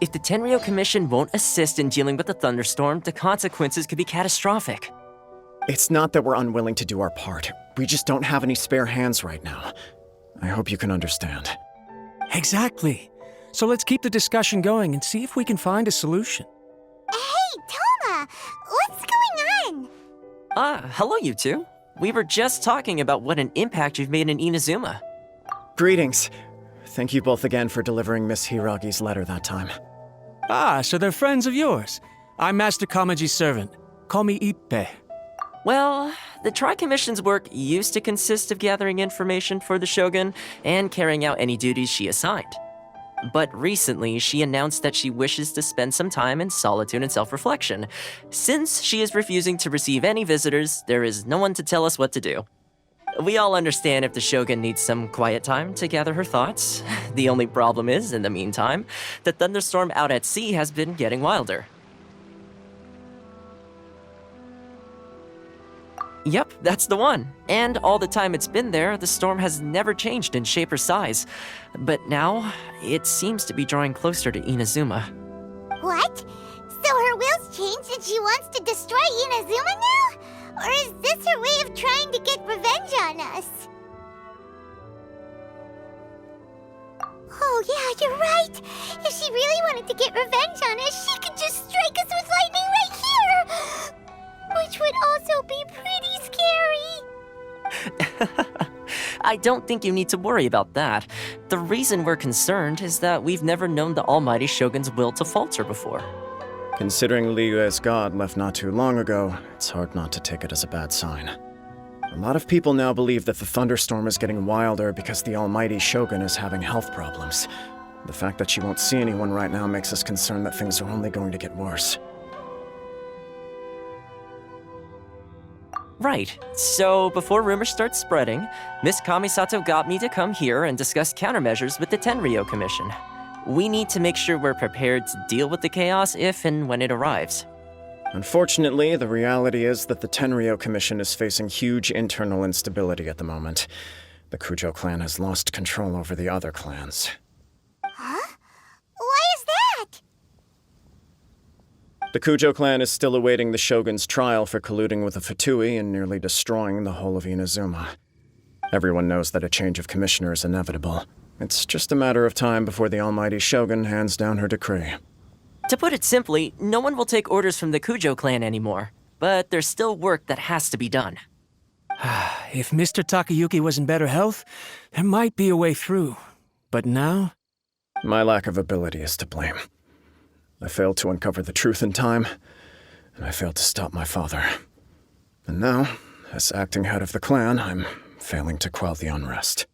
If the Tenryou Commission won't assist in dealing with the thunderstorm, the consequences could be catastrophic. It's not that we're unwilling to do our part. We just don't have any spare hands right now. I hope you can understand. Exactly. So let's keep the discussion going and see if we can find a solution. Hey, Toma! What's going on? Hello you two. We were just talking about what an impact you've made in Inazuma. Greetings. Thank you both again for delivering Miss Hiragi's letter that time. Ah, so they're friends of yours. I'm Master Kamaji's servant. Call me Ippe. Well, the Tri-Commission's work used to consist of gathering information for the Shogun and carrying out any duties she assigned. But recently, she announced that she wishes to spend some time in solitude and self-reflection. Since she is refusing to receive any visitors, there is no one to tell us what to do. We all understand if the Shogun needs some quiet time to gather her thoughts. The only problem is, in the meantime, the thunderstorm out at sea has been getting wilder. Yep, that's the one. And all the time it's been there, the storm has never changed in shape or size. But now, it seems to be drawing closer to Inazuma. What? So her will's changed and she wants to destroy Inazuma now? Or is this her way of trying to get revenge on us? Oh yeah, you're right! If she really wanted to get revenge on us, she could just strike us with lightning right here! Which would also be pretty scary. I don't think you need to worry about that. The reason we're concerned is that we've never known the Almighty Shogun's will to falter before. Considering Liyue's god left not too long ago, it's hard not to take it as a bad sign. A lot of people now believe that the thunderstorm is getting wilder because the Almighty Shogun is having health problems. The fact that she won't see anyone right now makes us concerned that things are only going to get worse. Right. So, before rumors start spreading, Miss Kamisato got me to come here and discuss countermeasures with the Tenryou Commission. We need to make sure we're prepared to deal with the chaos if and when it arrives. Unfortunately, the reality is that the Tenryou Commission is facing huge internal instability at the moment. The Kujo clan has lost control over the other clans. Huh? Why is that? The Kujo clan is still awaiting the Shogun's trial for colluding with the Fatui and nearly destroying the whole of Inazuma. Everyone knows that a change of commissioner is inevitable. It's just a matter of time before the Almighty Shogun hands down her decree. To put it simply, no one will take orders from the Kujo clan anymore. But there's still work that has to be done. If Mr. Takayuki was in better health, there might be a way through. But now? My lack of ability is to blame. I failed to uncover the truth in time, and I failed to stop my father. And now, as acting head of the clan, I'm failing to quell the unrest.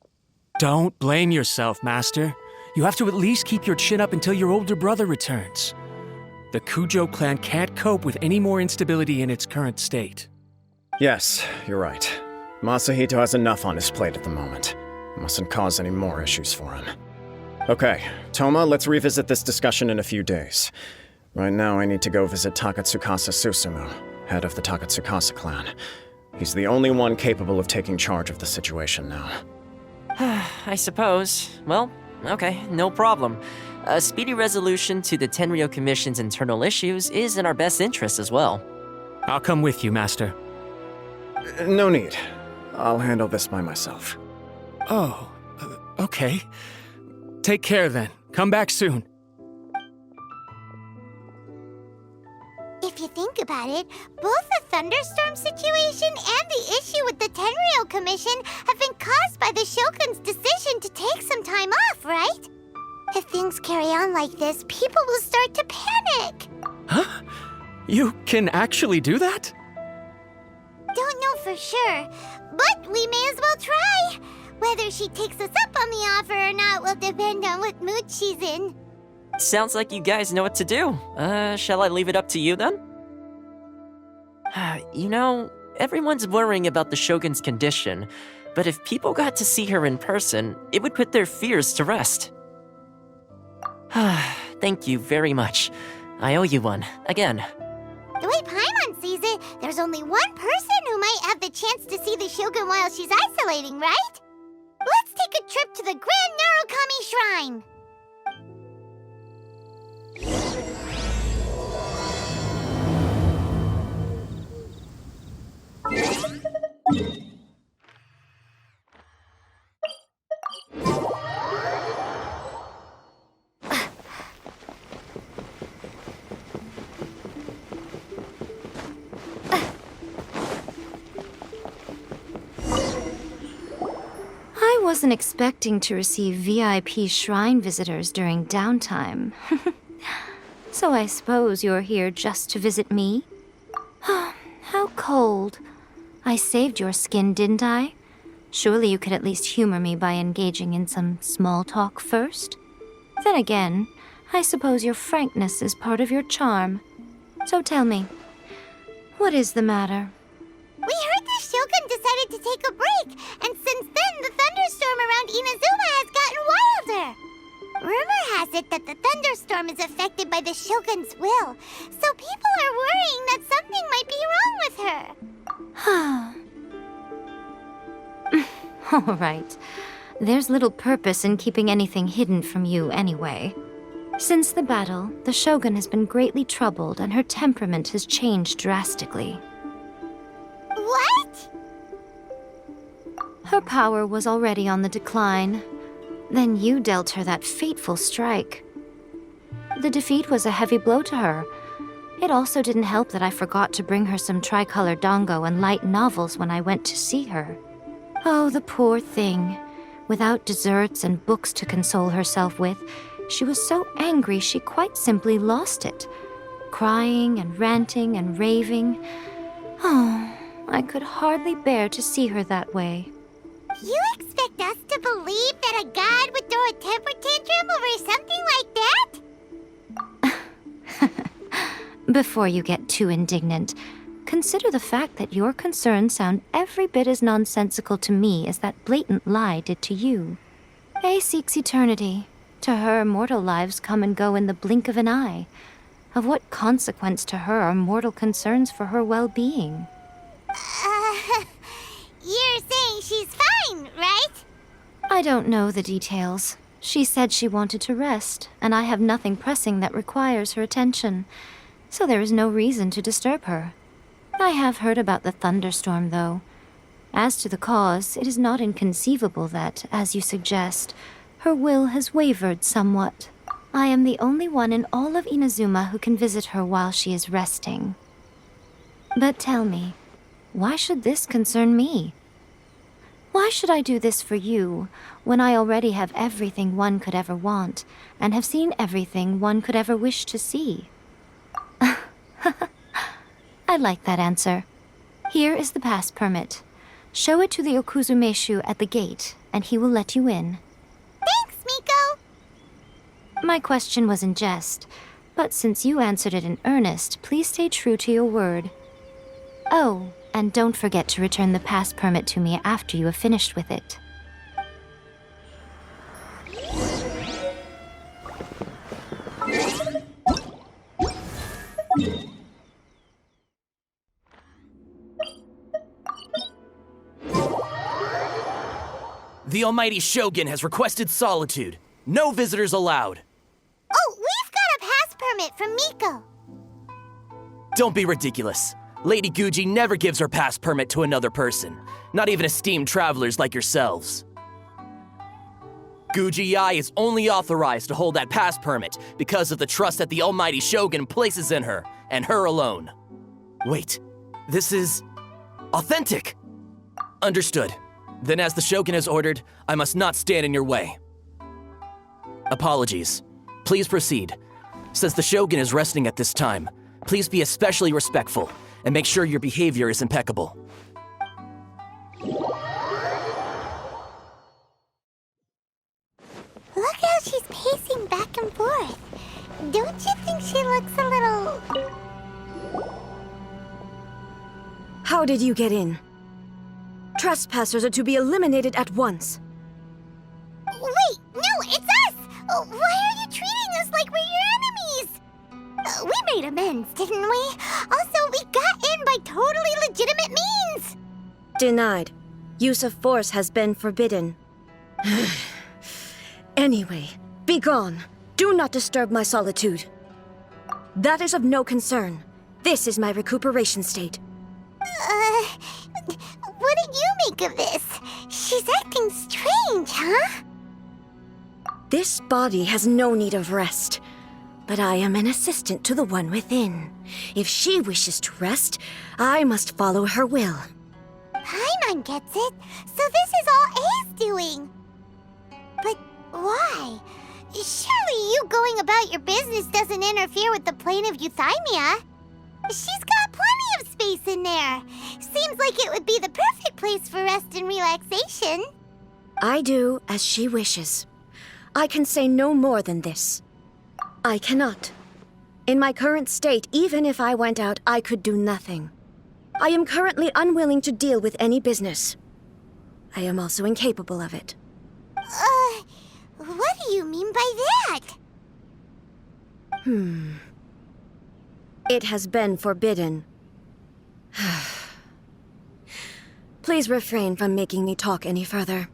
Don't blame yourself, Master. You have to at least keep your chin up until your older brother returns. The Kujo clan can't cope with any more instability in its current state. Yes, you're right. Masahito has enough on his plate at the moment. Mustn't cause any more issues for him. Okay, Toma, let's revisit this discussion in a few days. Right now, I need to go visit Takatsukasa Susumu, head of the Takatsukasa clan. He's the only one capable of taking charge of the situation now. I suppose. Well, okay, no problem. A speedy resolution to the Tenryou Commission's internal issues is in our best interest as well. I'll come with you, Master. No need. I'll handle this by myself. Oh, okay. Take care then. Come back soon. If you think about it, both the thunderstorm situation and the issue with the Tenryou Commission have been caused by the Shogun's decision to take some time off, right? If things carry on like this, people will start to panic. Huh? You can actually do that? Don't know for sure, but we may as well try. Whether she takes us up on the offer or not will depend on what mood she's in. Sounds like you guys know what to do. Shall I leave it up to you then? You know, everyone's worrying about the Shogun's condition, but if people got to see her in person, it would put their fears to rest. Thank you very much. I owe you one, again. The way Paimon sees it, there's only one person who might have the chance to see the Shogun while she's isolating, right? Let's take a trip to the Grand Narukami Shrine! wasn't expecting to receive VIP shrine visitors during downtime. So I suppose you're here just to visit me? How cold. I saved your skin, didn't I? Surely you could at least humor me by engaging in some small talk first? Then again, I suppose your frankness is part of your charm. So tell me, what is the matter? We heard the Shogun decided to take a break, and since then the thunderstorm around Inazuma has gotten wilder. Rumor has it that the thunderstorm is affected by the Shogun's will, so people are worrying that something might be wrong with her. All right. There's little purpose in keeping anything hidden from you anyway. Since the battle, the Shogun has been greatly troubled and her temperament has changed drastically. What? Her power was already on the decline. Then you dealt her that fateful strike. The defeat was a heavy blow to her. It also didn't help that I forgot to bring her some tricolor dango and light novels when I went to see her. Oh, the poor thing. Without desserts and books to console herself with, she was so angry she quite simply lost it. Crying and ranting and raving. Oh, I could hardly bear to see her that way. You expect us to believe that a god would throw a temper tantrum over something like that? Before you get too indignant, consider the fact that your concerns sound every bit as nonsensical to me as that blatant lie did to you. A seeks eternity. To her, mortal lives come and go in the blink of an eye. Of what consequence to her are mortal concerns for her well-being? You're saying she's fine, right? I don't know the details. She said she wanted to rest, and I have nothing pressing that requires her attention, so there is no reason to disturb her. I have heard about the thunderstorm, though. As to the cause, it is not inconceivable that, as you suggest, her will has wavered somewhat. I am the only one in all of Inazuma who can visit her while she is resting. But tell me, why should this concern me? Why should I do this for you, when I already have everything one could ever want, and have seen everything one could ever wish to see? I like that answer. Here is the pass permit. Show it to the Okuzumeshu at the gate, and he will let you in. Thanks, Miko! My question was in jest, but since you answered it in earnest, please stay true to your word. Oh, and don't forget to return the pass permit to me after you have finished with it. The Almighty Shogun has requested solitude. No visitors allowed. Oh, we've got a pass permit from Miko. Don't be ridiculous. Lady Guji never gives her pass permit to another person, not even esteemed travelers like yourselves. Guji-ai is only authorized to hold that pass permit because of the trust that the Almighty Shogun places in her, and her alone. Wait, this is authentic. Understood. Then as the Shogun has ordered, I must not stand in your way. Apologies. Please proceed. Since the Shogun is resting at this time, please be especially respectful and make sure your behavior is impeccable. Look how she's pacing back and forth. Don't you think she looks a little... How did you get in? Trespassers are to be eliminated at once. Wait, no, it's us! Why are you treating us like we're your enemies? We made amends, didn't we? Also, we got in by totally legitimate means! Denied. Use of force has been forbidden. Anyway, be gone. Do not disturb my solitude. That is of no concern. This is my recuperation state. What do you make of this? She's acting strange, huh? This body has no need of rest. But I am an assistant to the one within. If she wishes to rest, I must follow her will. Paimon gets it. So this is all A's doing. Why? Surely you going about your business doesn't interfere with the plane of Euthymia. She's got plenty of space in there. Seems like it would be the perfect place for rest and relaxation. I do as she wishes. I can say no more than this. I cannot. In my current state, even if I went out, I could do nothing. I am currently unwilling to deal with any business. I am also incapable of it. What do you mean by that? It has been forbidden. Please refrain from making me talk any further.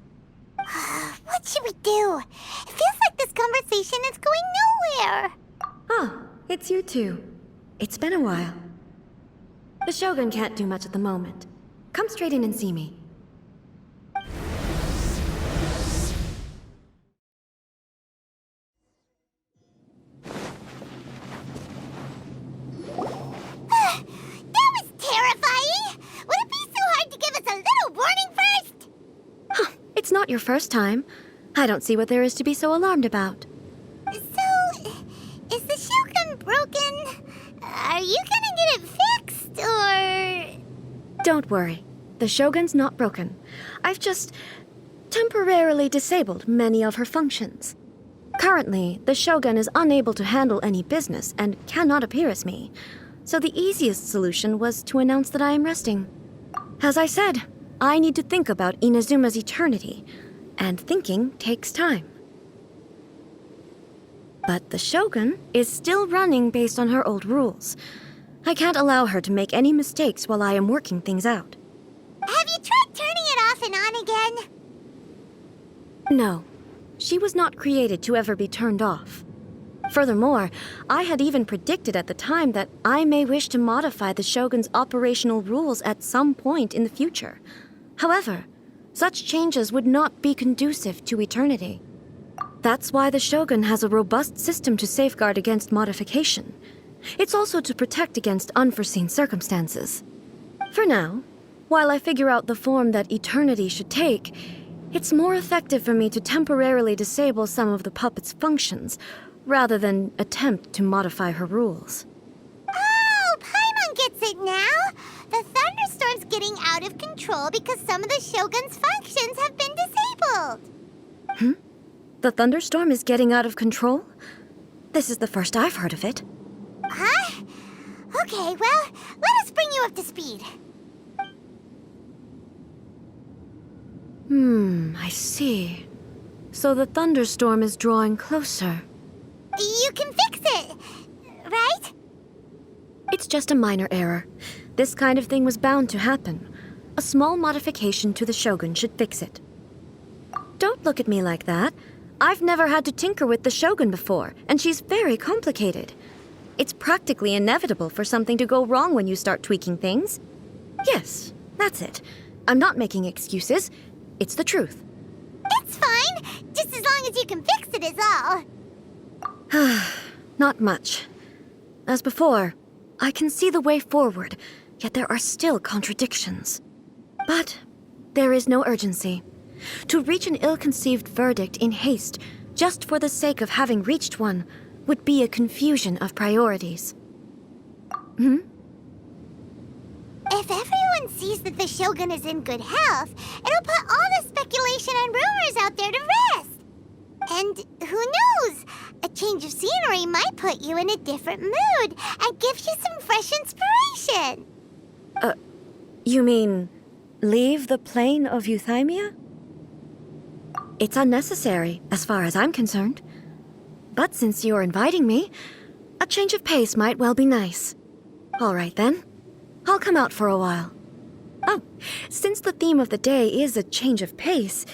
What should we do? It feels like this conversation is going nowhere. Oh, it's you two. It's been a while. The Shogun can't do much at the moment. Come straight in and see me. That was terrifying! Would it be so hard to give us a little warning first? It's not your first time. I don't see what there is to be so alarmed about. So, is the Shogun broken? Are you gonna get it fixed, or...? Don't worry. The Shogun's not broken. I've just temporarily disabled many of her functions. Currently, the Shogun is unable to handle any business and cannot appear as me. So the easiest solution was to announce that I am resting. As I said, I need to think about Inazuma's eternity, and thinking takes time. But the Shogun is still running based on her old rules. I can't allow her to make any mistakes while I am working things out. Have you tried turning it off and on again? No, she was not created to ever be turned off. Furthermore, I had even predicted at the time that I may wish to modify the Shogun's operational rules at some point in the future. However, such changes would not be conducive to eternity. That's why the Shogun has a robust system to safeguard against modification. It's also to protect against unforeseen circumstances. For now, while I figure out the form that eternity should take, it's more effective for me to temporarily disable some of the puppet's functions, rather than attempt to modify her rules. Oh, Paimon gets it now! The thunderstorm's getting out of control because some of the Shogun's functions have been disabled. The thunderstorm is getting out of control? This is the first I've heard of it. Huh? Okay, well, let us bring you up to speed. I see. So the thunderstorm is drawing closer. You can fix it, right? It's just a minor error. This kind of thing was bound to happen. A small modification to the Shogun should fix it. Don't look at me like that. I've never had to tinker with the Shogun before, and she's very complicated. It's practically inevitable for something to go wrong when you start tweaking things. Yes, that's it. I'm not making excuses. It's the truth. It's fine, just as long as you can fix it is all. Not much. As before, I can see the way forward, yet there are still contradictions. But there is no urgency. To reach an ill-conceived verdict in haste, just for the sake of having reached one, would be a confusion of priorities. If everyone sees that the Shogun is in good health, it'll put all the speculation and rumors out there to rest. And who knows? A change of scenery might put you in a different mood and give you some fresh inspiration. You mean, leave the plane of Euthymia? It's unnecessary, as far as I'm concerned. But since you're inviting me, a change of pace might well be nice. All right, then. I'll come out for a while. Oh, since the theme of the day is a change of pace,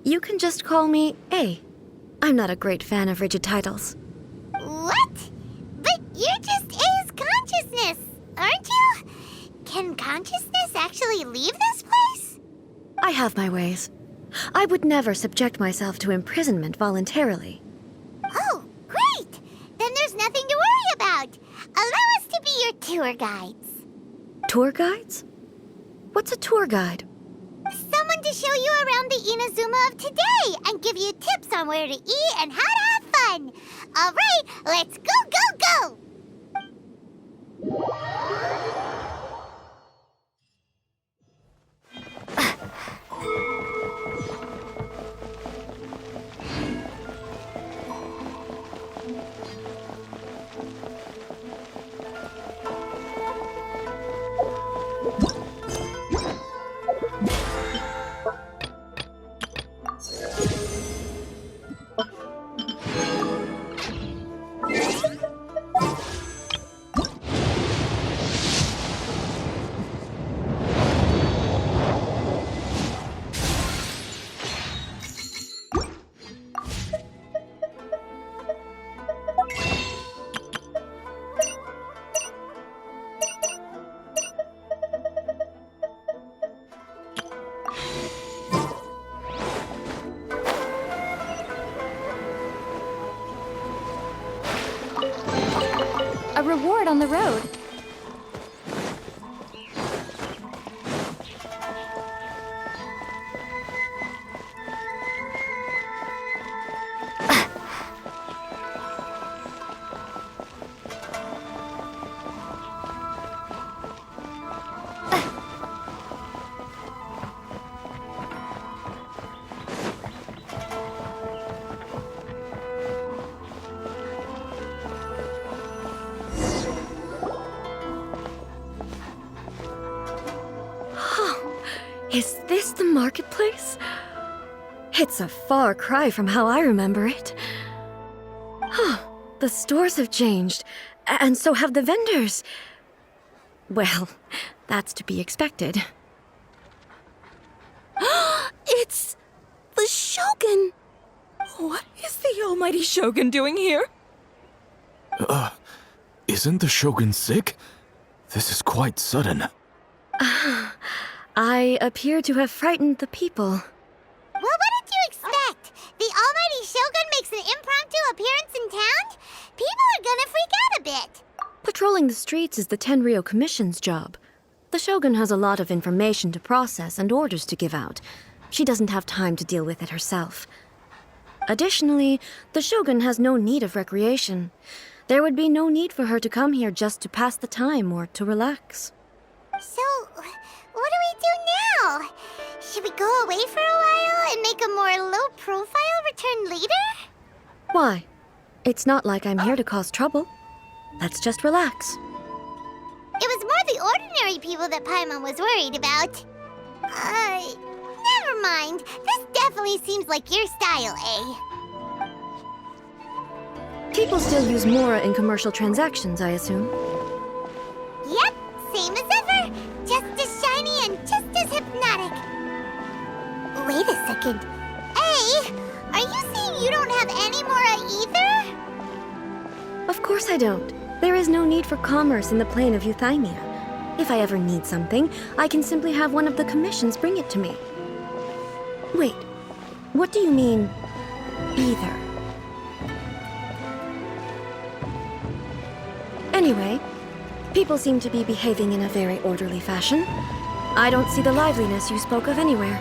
you can just call me A. I'm not a great fan of rigid titles. What? But you're just A's consciousness, aren't you? Can consciousness actually leave this place? I have my ways. I would never subject myself to imprisonment voluntarily. Oh, great! Then there's nothing to worry about. Allow us to be your tour guides. Tour guides? What's a tour guide? Someone to show you around the Inazuma of today and give you tips on where to eat and how to have fun. All right, let's go, go, go! A reward on the road. Is this the marketplace? It's a far cry from how I remember it. The stores have changed, and so have the vendors. Well, that's to be expected. It's the Shogun! What is the almighty Shogun doing here? Isn't the Shogun sick? This is quite sudden. I appear to have frightened the people. Well, what did you expect? The almighty Shogun makes an impromptu appearance in town? People are gonna freak out a bit. Patrolling the streets is the Tenryou Commission's job. The Shogun has a lot of information to process and orders to give out. She doesn't have time to deal with it herself. Additionally, the Shogun has no need of recreation. There would be no need for her to come here just to pass the time or to relax. So, what do we do now? Should we go away for a while and make a more low-profile return later? Why? It's not like I'm here to cause trouble. Let's just relax. It was more the ordinary people that Paimon was worried about. Never mind. This definitely seems like your style, eh? People still use Mora in commercial transactions, I assume. Yep, same as ever. Just as shiny and just as hypnotic. Wait a second. Hey, are you saying you don't have any Mora either? Of course I don't. There is no need for commerce in the plane of Euthymia. If I ever need something, I can simply have one of the commissions bring it to me. Wait, what do you mean, either? Anyway, people seem to be behaving in a very orderly fashion. I don't see the liveliness you spoke of anywhere.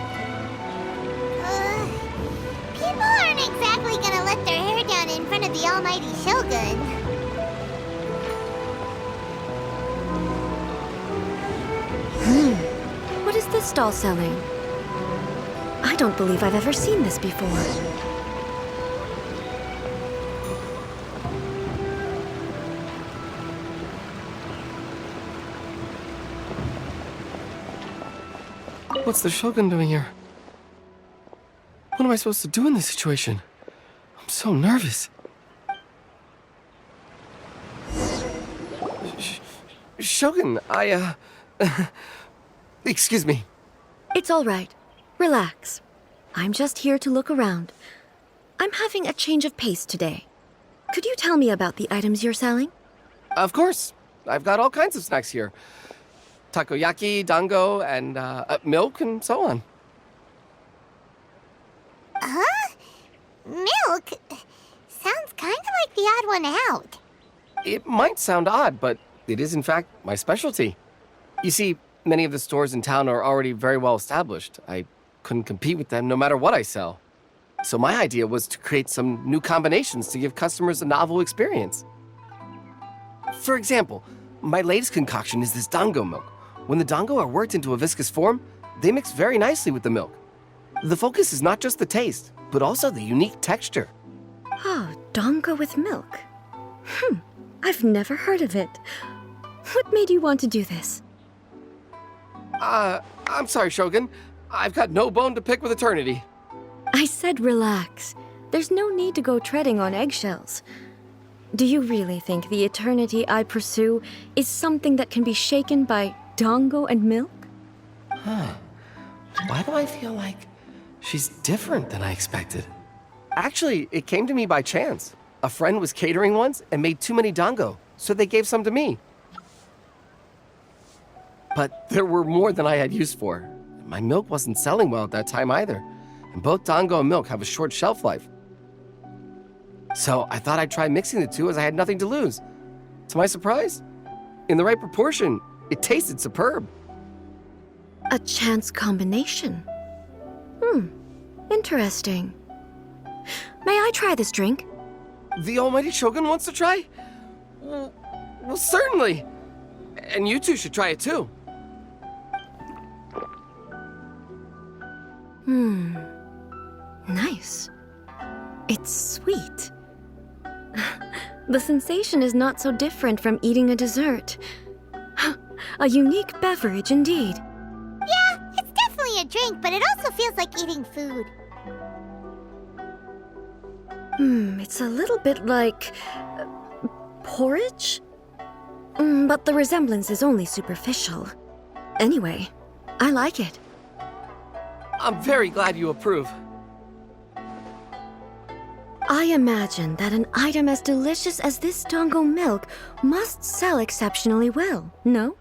People aren't exactly gonna let their hair down in front of the almighty Shogun. What is this stall selling? I don't believe I've ever seen this before. What's the Shogun doing here? What am I supposed to do in this situation? I'm so nervous. Shogun, excuse me. It's all right. Relax. I'm just here to look around. I'm having a change of pace today. Could you tell me about the items you're selling? Of course. I've got all kinds of snacks here. Takoyaki, dango, and milk, and so on. Huh? Milk? Sounds kind of like the odd one out. It might sound odd, but it is in fact my specialty. You see, Many of the stores in town are already very well established. I couldn't compete with them no matter what I sell. So my idea was to create some new combinations to give customers a novel experience. For example, my latest concoction is this dango milk. When the dango are worked into a viscous form, they mix very nicely with the milk. The focus is not just the taste, but also the unique texture. Oh, dango with milk. I've never heard of it. What made you want to do this? I'm sorry, Shogun. I've got no bone to pick with eternity. I said relax. There's no need to go treading on eggshells. Do you really think the eternity I pursue is something that can be shaken by dango and milk? Why do I feel like she's different than I expected? Actually, it came to me by chance. A friend was catering once and made too many dango, so they gave some to me. But there were more than I had use for. My milk wasn't selling well at that time either, and both dango and milk have a short shelf life. So I thought I'd try mixing the two as I had nothing to lose. To my surprise, in the right proportion, it tasted superb. A chance combination. Interesting. May I try this drink? The almighty Shogun wants to try? Well, certainly. And you two should try it too. Nice. It's sweet. The sensation is not so different from eating a dessert. A unique beverage indeed. Yeah, it's definitely a drink, but it also feels like eating food. It's a little bit like porridge? But the resemblance is only superficial. Anyway, I like it. I'm very glad you approve. I imagine that an item as delicious as this dango milk must sell exceptionally well, no?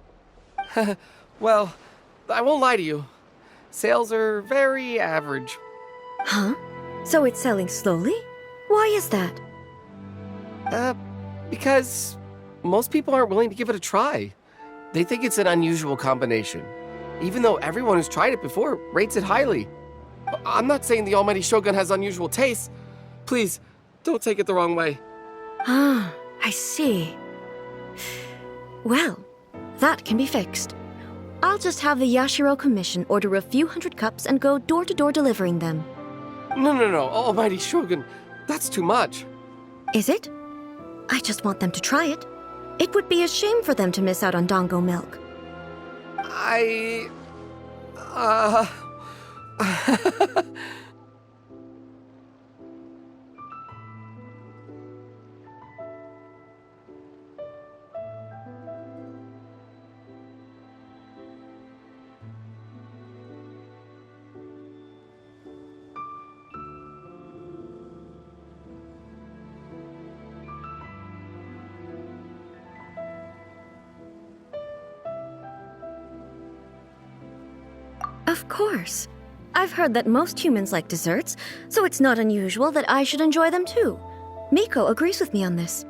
Well, I won't lie to you. Sales are very average. Huh? So it's selling slowly? Why is that? Because most people aren't willing to give it a try. They think it's an unusual combination, even though everyone who's tried it before rates it highly. I'm not saying the almighty Shogun has unusual tastes. Please, don't take it the wrong way. Ah, I see. Well, that can be fixed. I'll just have the Yashiro Commission order a few hundred cups and go door to door delivering them. No, almighty Shogun. That's too much. Is it? I just want them to try it. It would be a shame for them to miss out on dango milk. Of course. I've heard that most humans like desserts, so it's not unusual that I should enjoy them too. Miko agrees with me on this.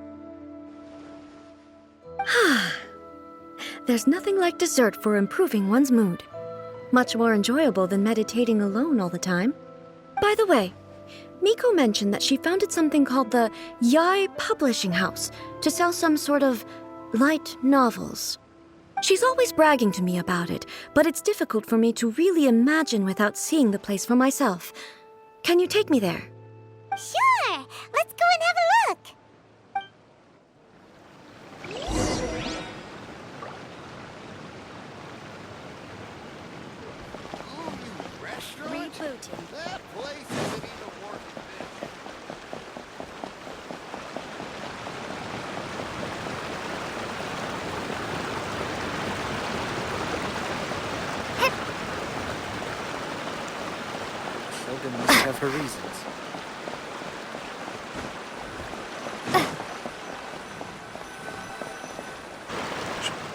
There's nothing like dessert for improving one's mood. Much more enjoyable than meditating alone all the time. By the way, Miko mentioned that she founded something called the Yai Publishing House to sell some sort of light novels. She's always bragging to me about it, but it's difficult for me to really imagine without seeing the place for myself. Can you take me there? Sure! Let's go and have a look! Rebooting. That place isn't even worth it. Shogun must have her reasons.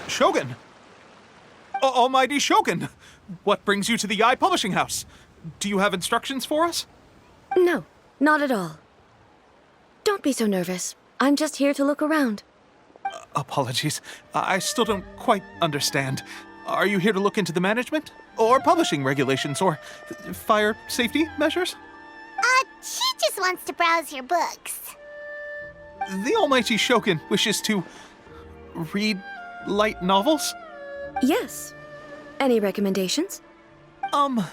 Shogun! Almighty Shogun! What brings you to the Yai Publishing House? Do you have instructions for us? No, not at all. Don't be so nervous. I'm just here to look around. Apologies. I still don't quite understand. Are you here to look into the management? Or publishing regulations? Or fire safety measures? She just wants to browse your books. The almighty Shogun wishes to read light novels? Yes. Any recommendations? The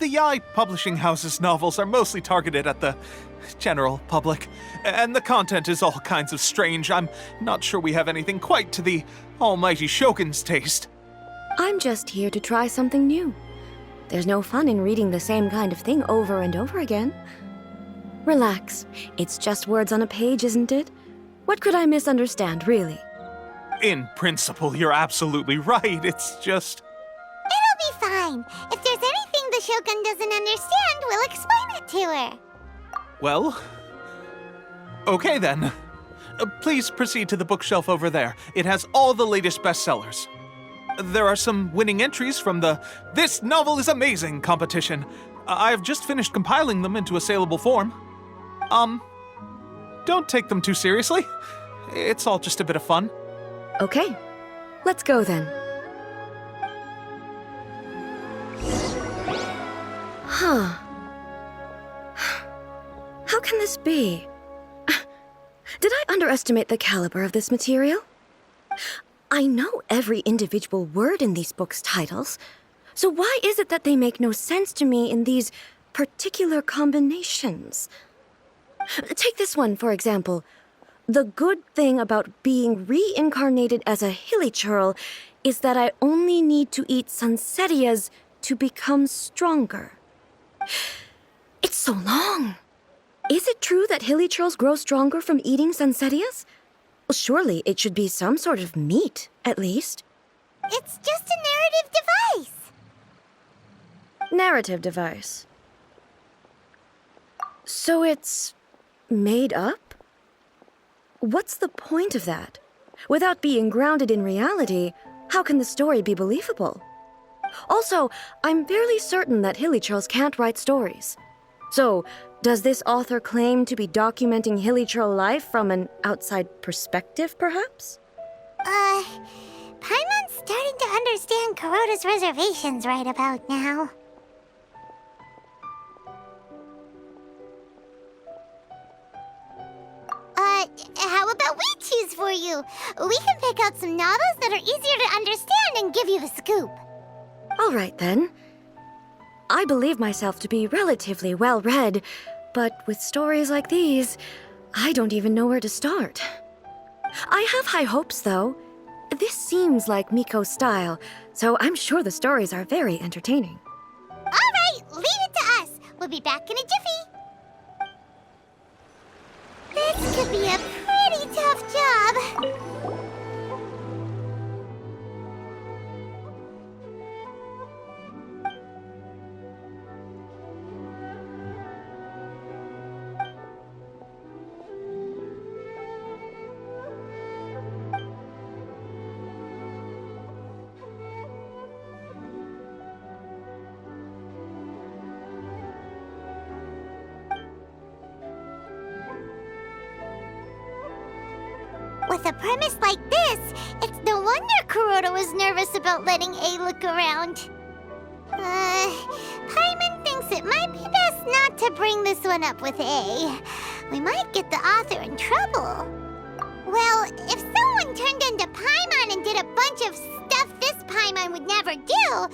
Yaoi publishing house's novels are mostly targeted at the general public, and the content is all kinds of strange. I'm not sure we have anything quite to the almighty Shogun's taste. I'm just here to try something new. There's no fun in reading the same kind of thing over and over again. Relax. It's just words on a page, isn't it? What could I misunderstand, really? In principle, you're absolutely right. It's just... It'll be fine. If there's anything the Shogun doesn't understand, we'll explain it to her. Well... okay then. Please proceed to the bookshelf over there. It has all the latest bestsellers. There are some winning entries from the This Novel is Amazing competition. I've just finished compiling them into a saleable form. Don't take them too seriously. It's all just a bit of fun. Okay. Let's go then. Huh. How can this be? Did I underestimate the caliber of this material? I know every individual word in these books' titles, so why is it that they make no sense to me in these particular combinations? Take this one, for example. The good thing about being reincarnated as a hilichurl is that I only need to eat sunsetias to become stronger. It's so long. Is it true that hilichurls grow stronger from eating sunsetias? Well, surely it should be some sort of meat, at least. It's just a narrative device. Narrative device. So it's made up? What's the point of that? Without being grounded in reality, how can the story be believable? Also, I'm fairly certain that hilichurls can't write stories. So, does this author claim to be documenting hilichurl life from an outside perspective, perhaps? Paimon's starting to understand Kuroda's reservations right about now. How about we choose for you? We can pick out some novels that are easier to understand and give you the scoop. All right, then. I believe myself to be relatively well-read, but with stories like these, I don't even know where to start. I have high hopes, though. This seems like Miko's style, so I'm sure the stories are very entertaining. All right, leave it to us. We'll be back in a jiffy. This could be a pretty tough job. With a premise like this, it's no wonder Kuroda was nervous about letting A look around. Paimon thinks it might be best not to bring this one up with A. We might get the author in trouble. Well, if someone turned into Paimon and did a bunch of stuff this Paimon would never do,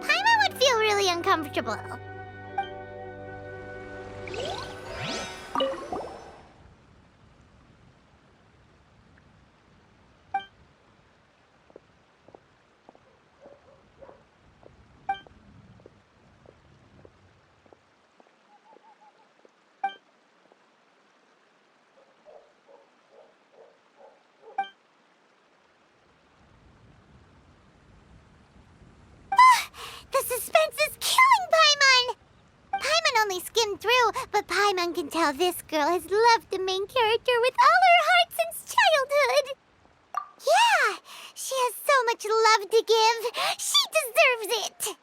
Paimon would feel really uncomfortable. The suspense is killing Paimon! Paimon only skimmed through, but Paimon can tell this girl has loved the main character with all her heart since childhood. Yeah, she has so much love to give. She deserves it.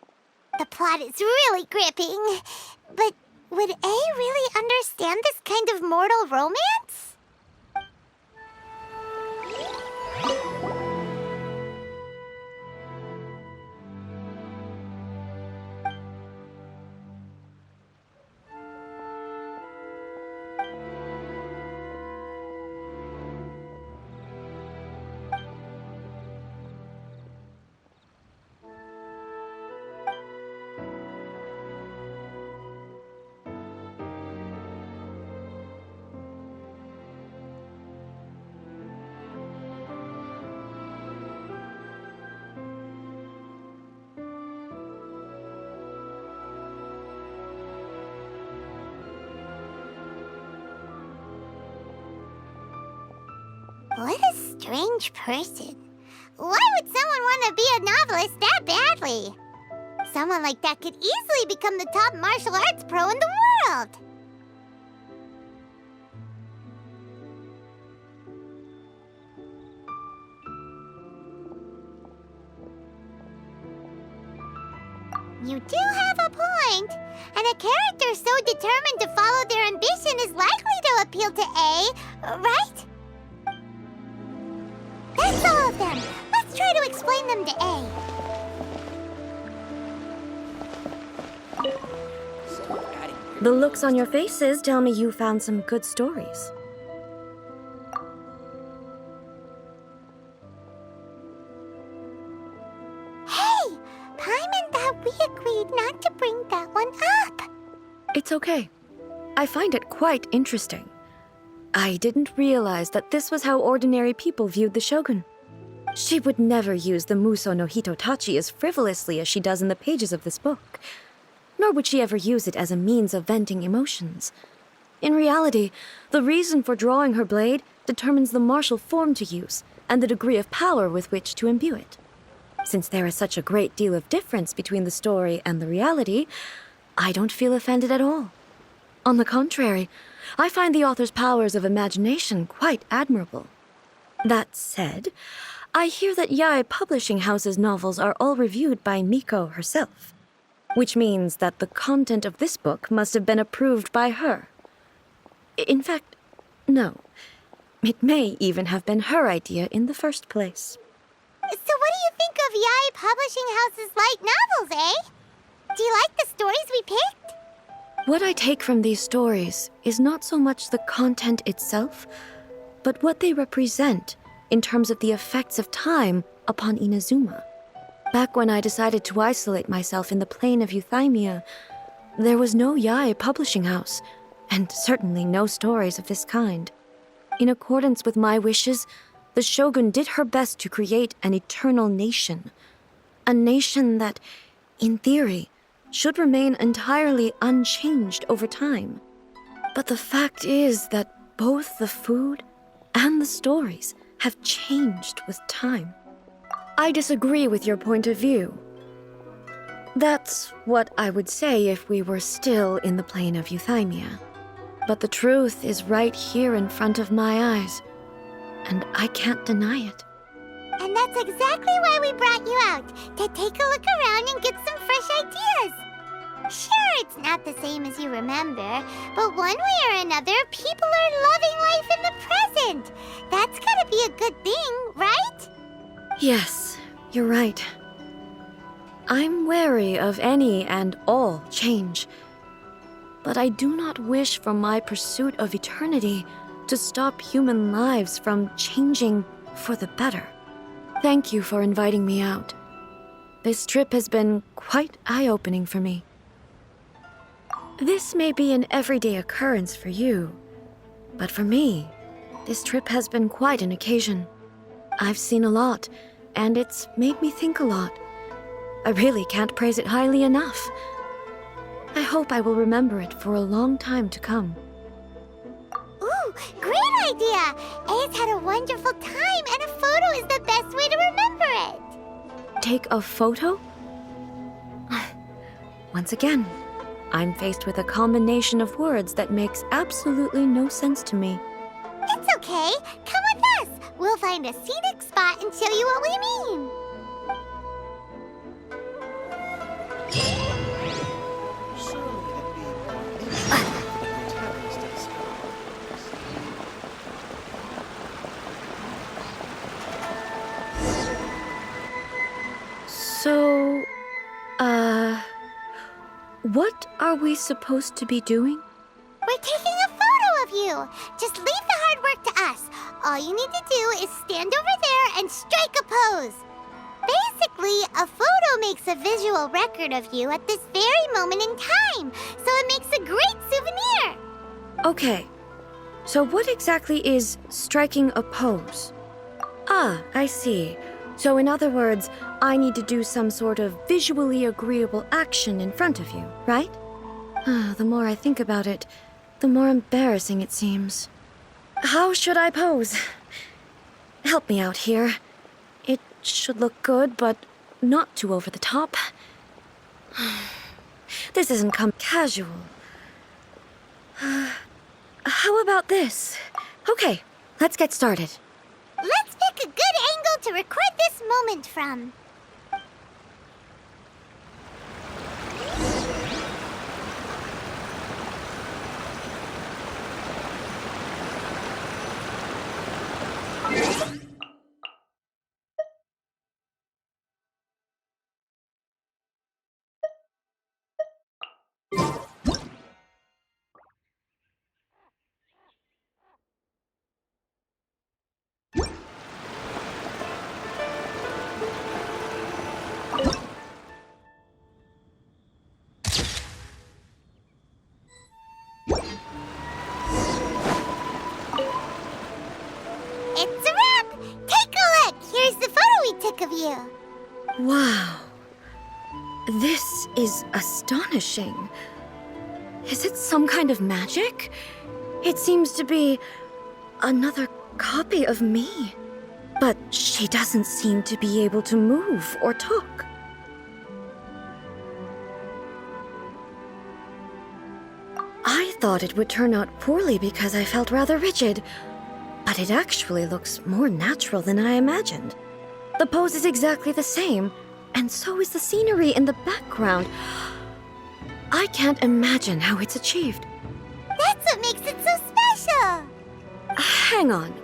The plot is really gripping. But would A really understand this kind of mortal romance? strange person. Why would someone want to be a novelist that badly? Someone like that could easily become the top martial arts pro in the world. You do have a point. And a character so determined to follow their ambition is likely to appeal to A, right? That's all of them. Let's try to explain them to A. The looks on your faces tell me you found some good stories. Hey! Paimon thought we agreed not to bring that one up. It's okay. I find it quite interesting. I didn't realize that this was how ordinary people viewed the Shogun. She would never use the Muso no Hitotachi as frivolously as she does in the pages of this book. Nor would she ever use it as a means of venting emotions. In reality, the reason for drawing her blade determines the martial form to use and the degree of power with which to imbue it. Since there is such a great deal of difference between the story and the reality, I don't feel offended at all. On the contrary, I find the author's powers of imagination quite admirable. That said, I hear that Yae Publishing House's novels are all reviewed by Miko herself, which means that the content of this book must have been approved by her. In fact, no. It may even have been her idea in the first place. So what do you think of Yae Publishing House's light novels, eh? Do you like the stories we picked? What I take from these stories is not so much the content itself, but what they represent in terms of the effects of time upon Inazuma. Back when I decided to isolate myself in the plain of Euthymia, there was no Yae Publishing House, and certainly no stories of this kind. In accordance with my wishes, the Shogun did her best to create an eternal nation. A nation that, in theory, should remain entirely unchanged over time. But the fact is that both the food and the stories have changed with time. I disagree with your point of view. That's what I would say if we were still in the plane of Euthymia. But the truth is right here in front of my eyes, and I can't deny it. And that's exactly why we brought you out, to take a look around and get some fresh ideas. Sure, it's not the same as you remember, but one way or another, people are loving life in the present. That's gotta be a good thing, right? Yes, you're right. I'm wary of any and all change, but I do not wish for my pursuit of eternity to stop human lives from changing for the better. Thank you for inviting me out. This trip has been quite eye-opening for me. This may be an everyday occurrence for you, but for me, this trip has been quite an occasion. I've seen a lot, and it's made me think a lot. I really can't praise it highly enough. I hope I will remember it for a long time to come. Ooh, great idea! A's had a wonderful time, and a photo is the best way to remember it. Take a photo? Once again, I'm faced with a combination of words that makes absolutely no sense to me. It's okay. Come with us. We'll find a scenic spot and show you what we mean. So, what are we supposed to be doing? We're taking a photo of you. Just leave the hard work to us. All you need to do is stand over there and strike a pose. Basically, a photo makes a visual record of you at this very moment in time, so it makes a great souvenir. Okay, so what exactly is striking a pose? Ah, I see. So in other words, I need to do some sort of visually agreeable action in front of you, right? The more I think about it, the more embarrassing it seems. How should I pose? help me out here. It should look good, but not too over the top. This isn't come casual. How about this? Okay, let's get started. Let's pick a good angle to record this moment from. It's a wrap! Take a look! Here's the photo we took of you. Wow. This is astonishing. Is it some kind of magic? It seems to be another copy of me. But she doesn't seem to be able to move or talk. I thought it would turn out poorly because I felt rather rigid, but it actually looks more natural than I imagined. The pose is exactly the same, and so is the scenery in the background. I can't imagine how it's achieved. That's what makes it so special! Hang on.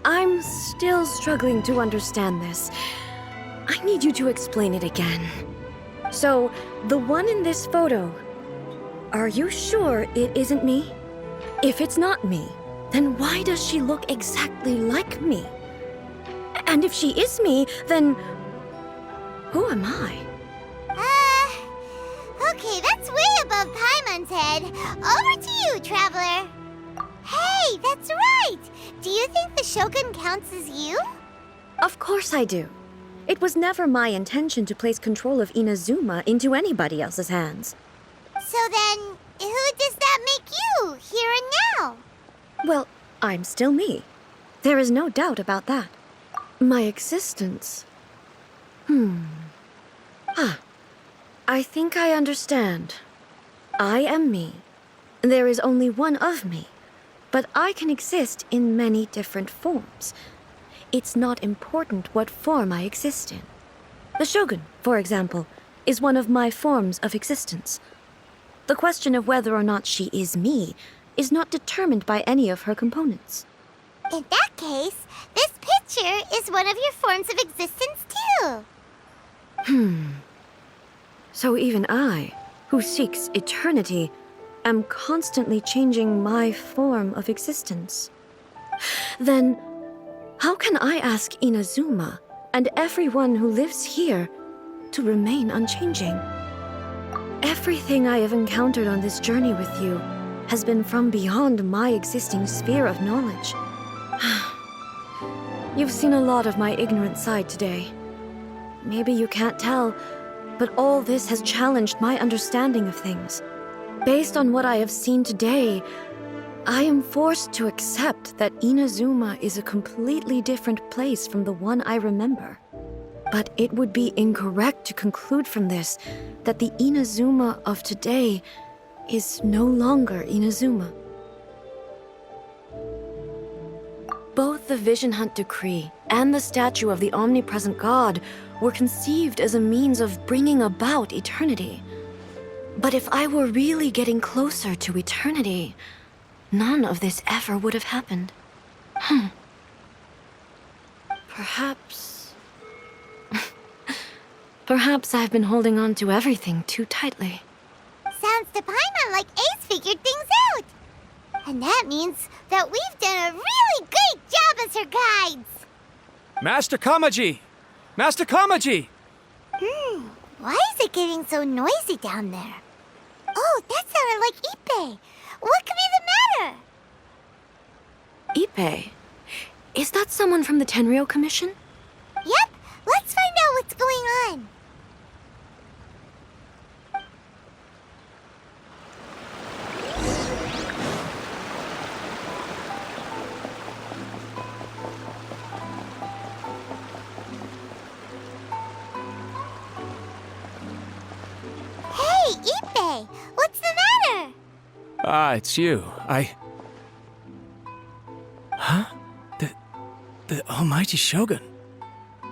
I'm still struggling to understand this. I need you to explain it again. So, the one in this photo, are you sure it isn't me? If it's not me, then why does she look exactly like me? And if she is me, then who am I? Okay, that's way above Paimon's head. Over to you, Traveler. Hey, that's right! Do you think the Shogun counts as you? Of course I do. It was never my intention to place control of Inazuma into anybody else's hands. So then, who does that make you, here and now? Well, I'm still me. There is no doubt about that. My existence. I think I understand. I am me. There is only one of me, but I can exist in many different forms. It's not important what form I exist in. The Shogun, for example, is one of my forms of existence. The question of whether or not she is me is not determined by any of her components. In that case, this picture is one of your forms of existence too. So even I, who seeks eternity, am constantly changing my form of existence. Then, how can I ask Inazuma and everyone who lives here to remain unchanging? Everything I have encountered on this journey with you has been from beyond my existing sphere of knowledge. You've seen a lot of my ignorant side today. Maybe you can't tell, but all this has challenged my understanding of things. Based on what I have seen today, I am forced to accept that Inazuma is a completely different place from the one I remember. But it would be incorrect to conclude from this that the Inazuma of today is no longer Inazuma. Both the Vision Hunt Decree and the statue of the omnipresent God were conceived as a means of bringing about eternity. But if I were really getting closer to eternity, none of this ever would have happened. Perhaps I've been holding on to everything too tightly. Sounds to Paimon like Ace figured things out. And that means that we've done a really great job as her guides. Master Kamaji! Master Kamaji! Why is it getting so noisy down there? Oh, that sounded like Ippei. What could be the matter? Ippei? Is that someone from the Tenryou Commission? Yep, let's find out what's going on. Ippei! What's the matter? Ah, it's you. Huh? The Almighty Shogun?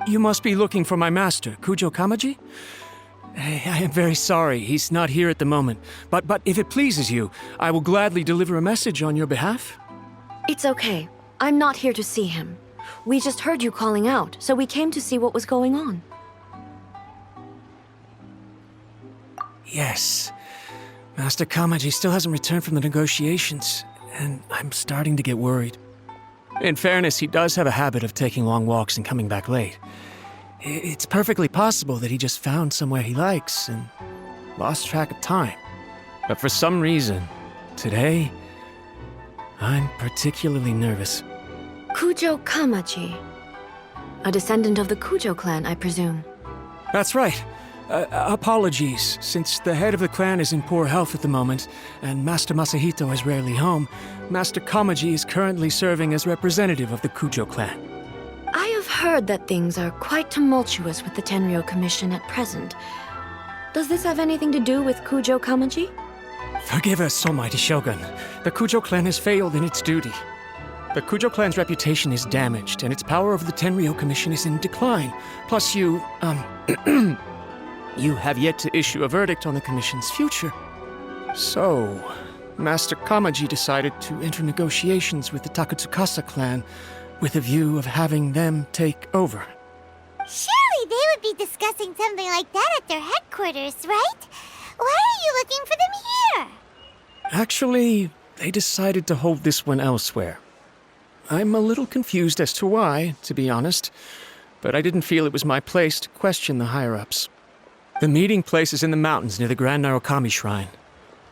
You must be looking for my master, Kujo Kamaji? I am very sorry, he's not here at the moment. But if it pleases you, I will gladly deliver a message on your behalf. It's okay. I'm not here to see him. We just heard you calling out, so we came to see what was going on. Yes. Master Kamaji still hasn't returned from the negotiations, and I'm starting to get worried. In fairness, he does have a habit of taking long walks and coming back late. It's perfectly possible that he just found somewhere he likes and lost track of time. But for some reason, today, I'm particularly nervous. Kujo Kamaji. A descendant of the Kujo clan, I presume. That's right. Apologies, since the head of the clan is in poor health at the moment, and Master Masahito is rarely home, Master Kamaji is currently serving as representative of the Kujo clan. I have heard that things are quite tumultuous with the Tenryou Commission at present. Does this have anything to do with Kujo Kamaji? Forgive us, Almighty Shogun. The Kujo clan has failed in its duty. The Kujo clan's reputation is damaged, and its power over the Tenryou Commission is in decline. Plus you have yet to issue a verdict on the Commission's future. So, Master Kamaji decided to enter negotiations with the Takatsukasa clan with a view of having them take over. Surely they would be discussing something like that at their headquarters, right? Why are you looking for them here? Actually, they decided to hold this one elsewhere. I'm a little confused as to why, to be honest, but I didn't feel it was my place to question the higher-ups. The meeting place is in the mountains near the Grand Narukami Shrine.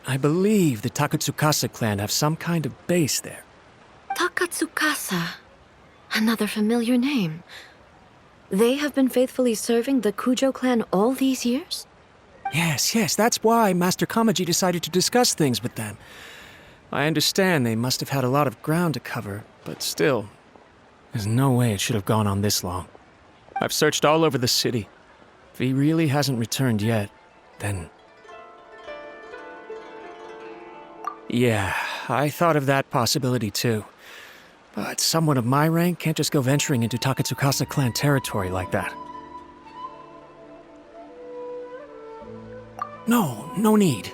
I believe the Takatsukasa clan have some kind of base there. Takatsukasa. Another familiar name. They have been faithfully serving the Kujo clan all these years? Yes, that's why Master Kamaji decided to discuss things with them. I understand they must have had a lot of ground to cover, but still, there's no way it should have gone on this long. I've searched all over the city. If he really hasn't returned yet, then... Yeah, I thought of that possibility too. But someone of my rank can't just go venturing into Takatsukasa clan territory like that. No need.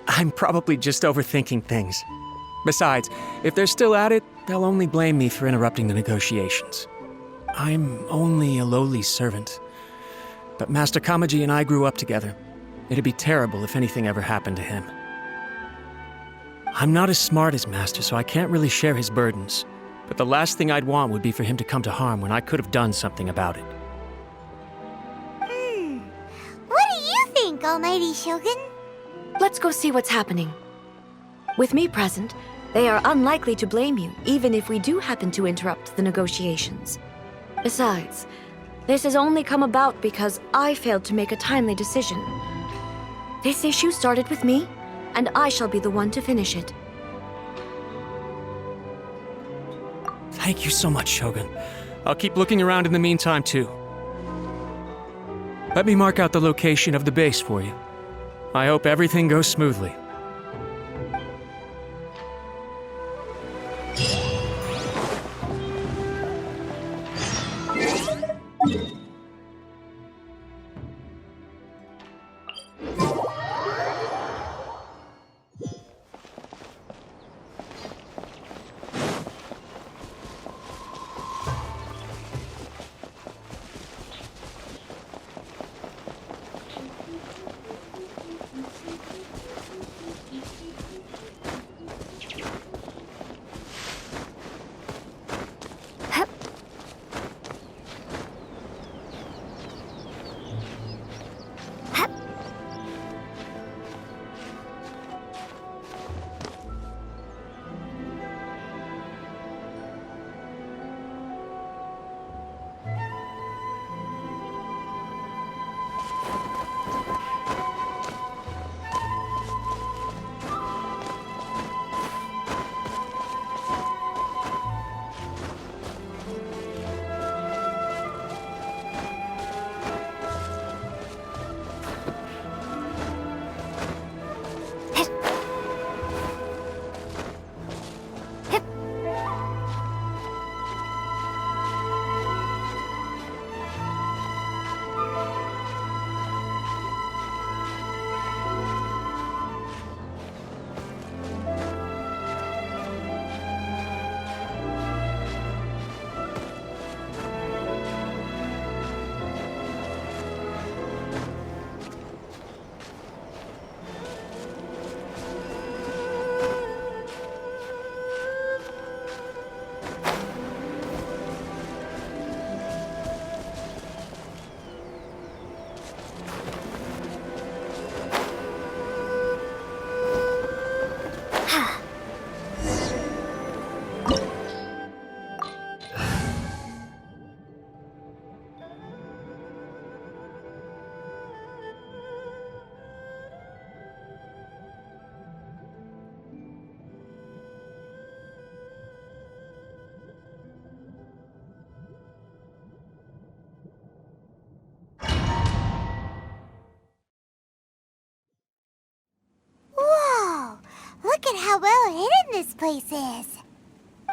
I'm probably just overthinking things. Besides, if they're still at it, they'll only blame me for interrupting the negotiations. I'm only a lowly servant. But Master Kamaji and I grew up together. It'd be terrible if anything ever happened to him. I'm not as smart as Master, so I can't really share his burdens. But the last thing I'd want would be for him to come to harm when I could have done something about it. What do you think, Almighty Shogun? Let's go see what's happening. With me present, they are unlikely to blame you, even if we do happen to interrupt the negotiations. Besides, this has only come about because I failed to make a timely decision. This issue started with me, and I shall be the one to finish it. Thank you so much, Shogun. I'll keep looking around in the meantime, too. Let me mark out the location of the base for you. I hope everything goes smoothly. this place is.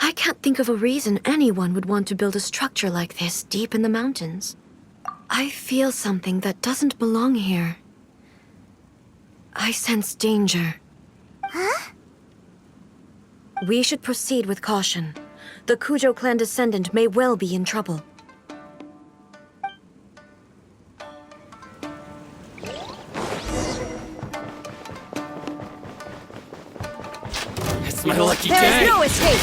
I can't think of a reason anyone would want to build a structure like this deep in the mountains. I feel something that doesn't belong here. I sense danger. Huh? We should proceed with caution. The Kujo clan descendant may well be in trouble. It's my lucky There day! is no escape!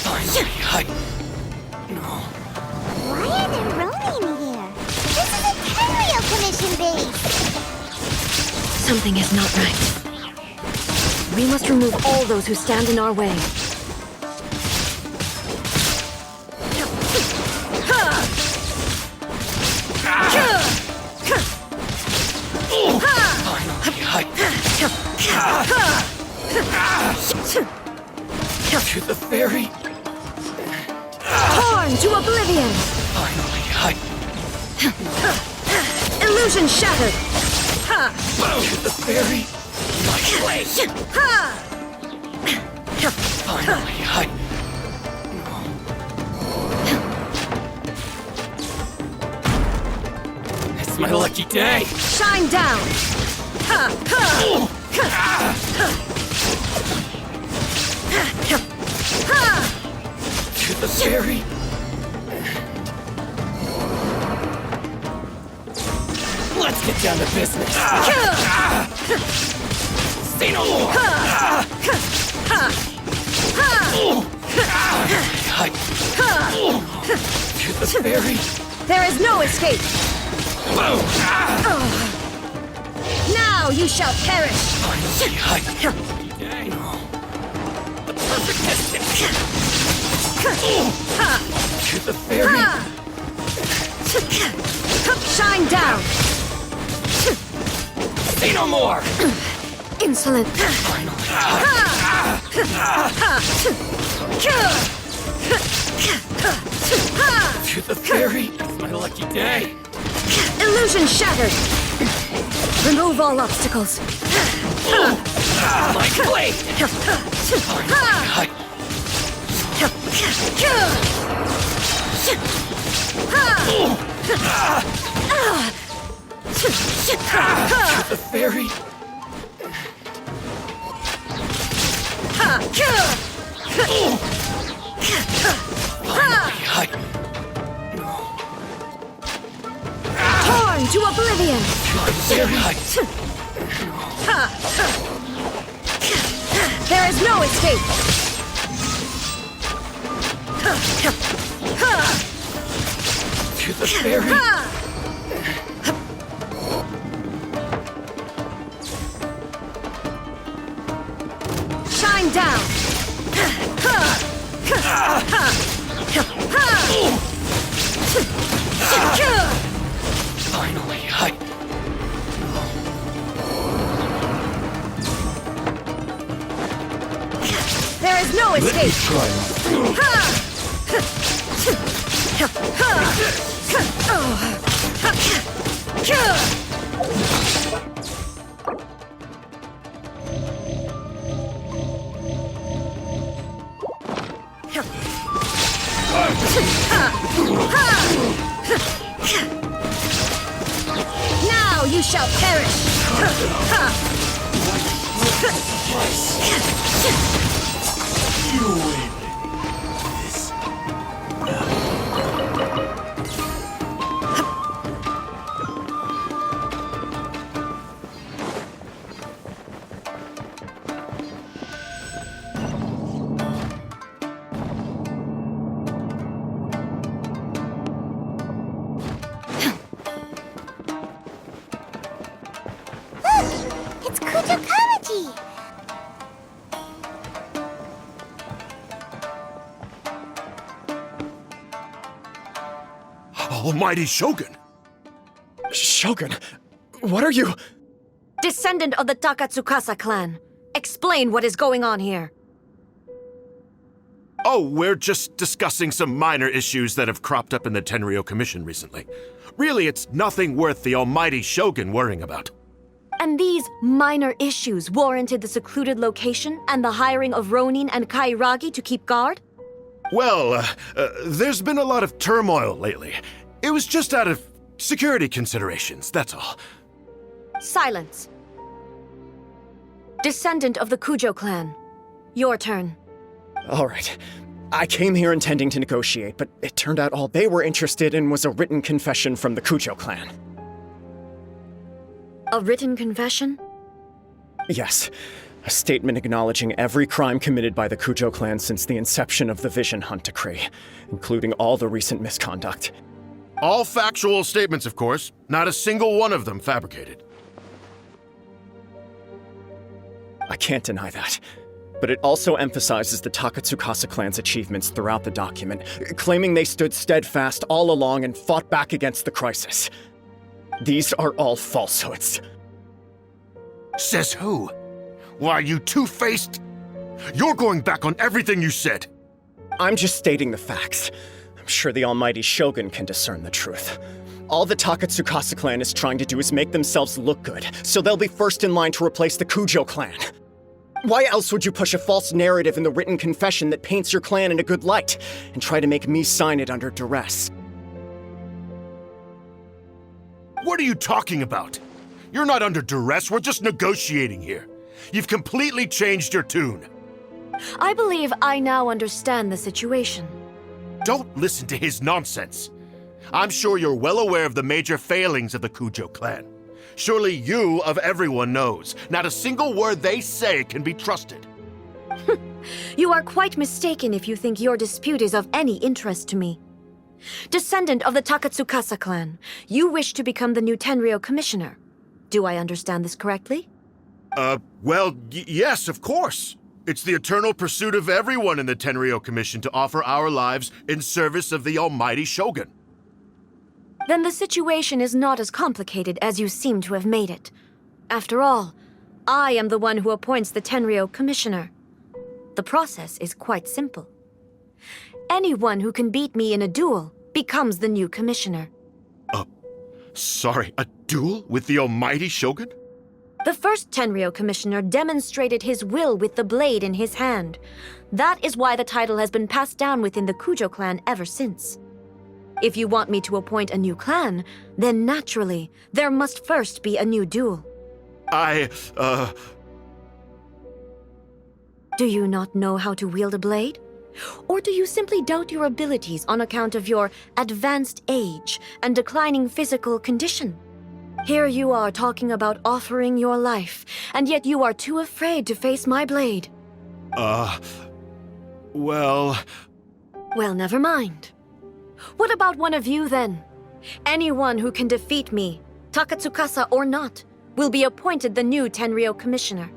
Finally, Why are there Ronin here? This is a Tenryou Commission base! Something is not right. We must remove all those who stand in our way. To the ferry! Torn to oblivion! Finally, Illusion shattered! To the ferry! My way! Finally, It's my lucky day! Shine down! To the ferry! Let's get down to business! Say no more! To the ferry! There is no escape! Now you shall perish! The perfect distance! To the ferry! Shine down! Say no more! Insolent! To the ferry! It's my lucky day! Illusion shattered! Remove all obstacles! My blade! To the ferry! Torn to oblivion! There is no escape! To the ferry! Shine down! Finally, There is no escape! Now you shall perish! It's Kujo Kamaji! Almighty Shogun! Shogun, what are you? Descendant of the Takatsukasa clan, explain what is going on here. Oh, we're just discussing some minor issues that have cropped up in the Tenryou Commission recently. Really, it's nothing worth the almighty Shogun worrying about. And these minor issues warranted the secluded location and the hiring of Ronin and Kairagi to keep guard? Well, there's been a lot of turmoil lately. It was just out of security considerations, that's all. Silence. Descendant of the Kujo clan. Your turn. All right. I came here intending to negotiate, but it turned out all they were interested in was a written confession from the Kujo clan. A written confession? Yes. A statement acknowledging every crime committed by the Kujo clan since the inception of the Vision Hunt Decree, including all the recent misconduct. All factual statements, of course. Not a single one of them fabricated. I can't deny that. But it also emphasizes the Takatsukasa clan's achievements throughout the document, claiming they stood steadfast all along and fought back against the crisis. These are all falsehoods. Says who? Why, you two-faced? You're going back on everything you said. I'm just stating the facts. I'm sure the almighty Shogun can discern the truth. All the Takatsukasa clan is trying to do is make themselves look good, so they'll be first in line to replace the Kujo clan. Why else would you push a false narrative in the written confession that paints your clan in a good light, and try to make me sign it under duress? What are you talking about? You're not under duress, we're just negotiating here. You've completely changed your tune. I believe I now understand the situation. Don't listen to his nonsense. I'm sure you're well aware of the major failings of the Kujo clan. Surely you, of everyone, knows. Not a single word they say can be trusted. You are quite mistaken if you think your dispute is of any interest to me. Descendant of the Takatsukasa clan, you wish to become the new Tenryou commissioner. Do I understand this correctly? Well, yes, of course. It's the eternal pursuit of everyone in the Tenryou Commission to offer our lives in service of the almighty Shogun. Then the situation is not as complicated as you seem to have made it. After all, I am the one who appoints the Tenryou commissioner. The process is quite simple. Anyone who can beat me in a duel becomes the new commissioner. Sorry, a duel with the almighty Shogun? The first Tenryou commissioner demonstrated his will with the blade in his hand. That is why the title has been passed down within the Kujo clan ever since. If you want me to appoint a new clan, then naturally, there must first be a new duel. Do you not know how to wield a blade? Or do you simply doubt your abilities on account of your advanced age and declining physical condition? Here you are talking about offering your life, and yet you are too afraid to face my blade. Well, never mind. What about one of you, then? Anyone who can defeat me, Takatsukasa or not, will be appointed the new Tenryou commissioner.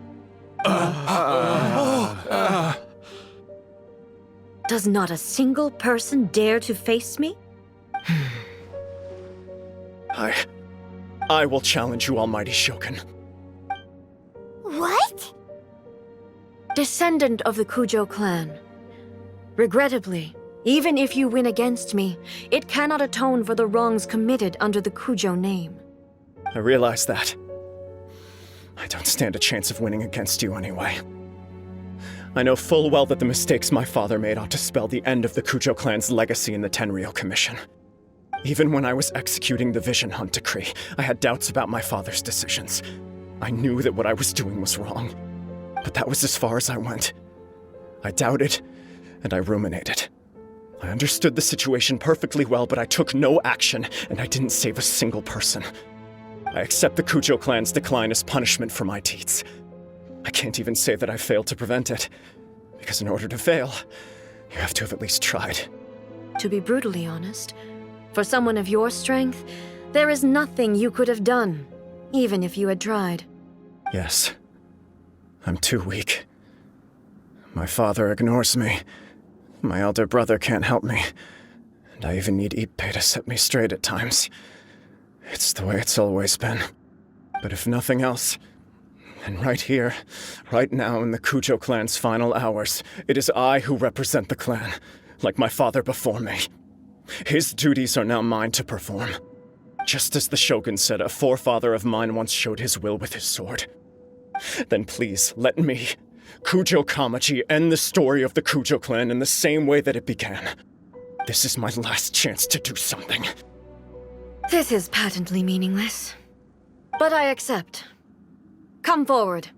Does not a single person dare to face me? I will challenge you, almighty Shogun. What? Descendant of the Kujo clan. Regrettably, even if you win against me, it cannot atone for the wrongs committed under the Kujo name. I realize that. I don't stand a chance of winning against you anyway. I know full well that the mistakes my father made ought to spell the end of the Kujo clan's legacy in the Tenryou Commission. Even when I was executing the Vision Hunt Decree, I had doubts about my father's decisions. I knew that what I was doing was wrong, but that was as far as I went. I doubted, and I ruminated. I understood the situation perfectly well, but I took no action, and I didn't save a single person. I accept the Kujo clan's decline as punishment for my deeds. I can't even say that I failed to prevent it, because in order to fail, you have to have at least tried. To be brutally honest, for someone of your strength, there is nothing you could have done, even if you had tried. Yes. I'm too weak. My father ignores me. My elder brother can't help me. And I even need Ippei to set me straight at times. It's the way it's always been. But if nothing else, And right here, right now in the Kujo clan's final hours, it is I who represent the clan, like my father before me. His duties are now mine to perform. Just as the Shogun said a forefather of mine once showed his will with his sword. Then please, let me, Kujo Kamachi, end the story of the Kujo clan in the same way that it began. This is my last chance to do something. This is patently meaningless. But I accept. Come forward.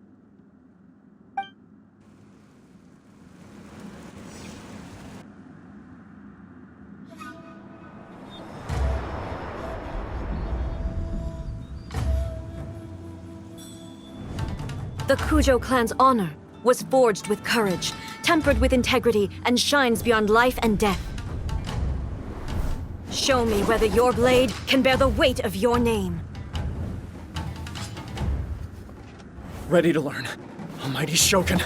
The Kujo clan's honor was forged with courage, tempered with integrity, and shines beyond life and death. Show me whether your blade can bear the weight of your name. Ready to learn, Almighty Shogun.